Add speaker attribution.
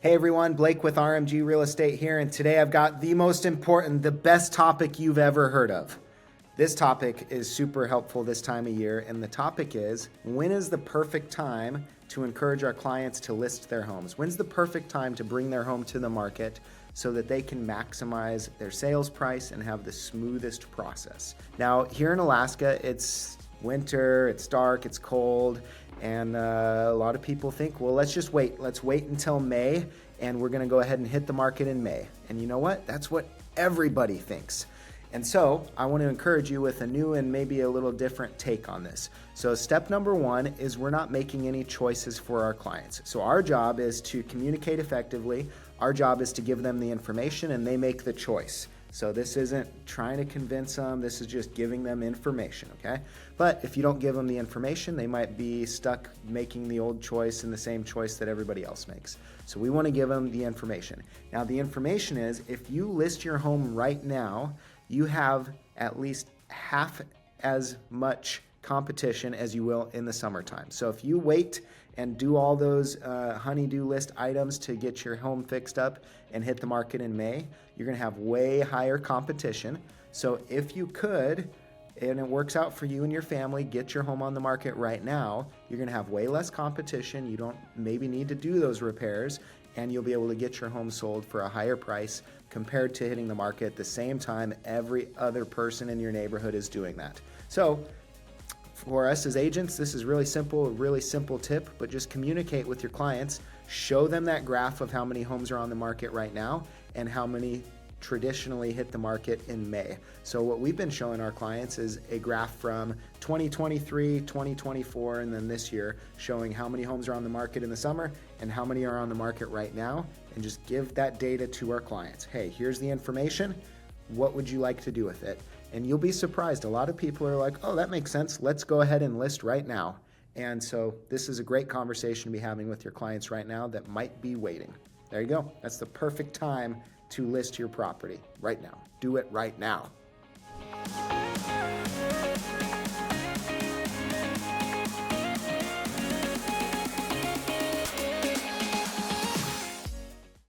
Speaker 1: Hey everyone, Blake with RMG Real Estate here, and today I've got the most important, the best topic you've ever heard of. This topic is super helpful this time of year, and the topic is, when is the perfect time to encourage our clients to list their homes? When's the perfect time to bring their home to the market so that they can maximize their sales price and have the smoothest process? Now, here in Alaska, it's winter, it's dark, it's cold, and a lot of people think, well, let's just wait. Let's wait until May, and we're gonna go ahead and hit the market in May. And you know what? That's what everybody thinks. And so I want to encourage you with a new and maybe a little different take on this. So step number one is we're not making any choices for our clients. So our job is to communicate effectively. Our job is to give them the information and they make the choice. So this isn't trying to convince them, this is just giving them information, okay? But if you don't give them the information, they might be stuck making the old choice and the same choice that everybody else makes. So we want to give them the information. Now the information is, if you list your home right now, you have at least half as much competition as you will in the summertime. So if you wait and do all those honey-do list items to get your home fixed up and hit the market in May, you're gonna have way higher competition. So if you could, and it works out for you and your family, get your home on the market right now, you're gonna have way less competition. You don't maybe need to do those repairs, and you'll be able to get your home sold for a higher price compared to hitting the market at the same time every other person in your neighborhood is doing that. So for us as agents, this is really simple, a really simple tip, but just communicate with your clients, show them that graph of how many homes are on the market right now and how many traditionally hit the market in May. So what we've been showing our clients is a graph from 2023, 2024, and then this year, showing how many homes are on the market in the summer and how many are on the market right now, and just give that data to our clients. Hey, here's the information. What would you like to do with it? And you'll be surprised. A lot of people are like, oh, that makes sense. Let's go ahead and list right now. And so this is a great conversation to be having with your clients right now that might be waiting. There you go. That's the perfect time to list your property right now. Do it right now.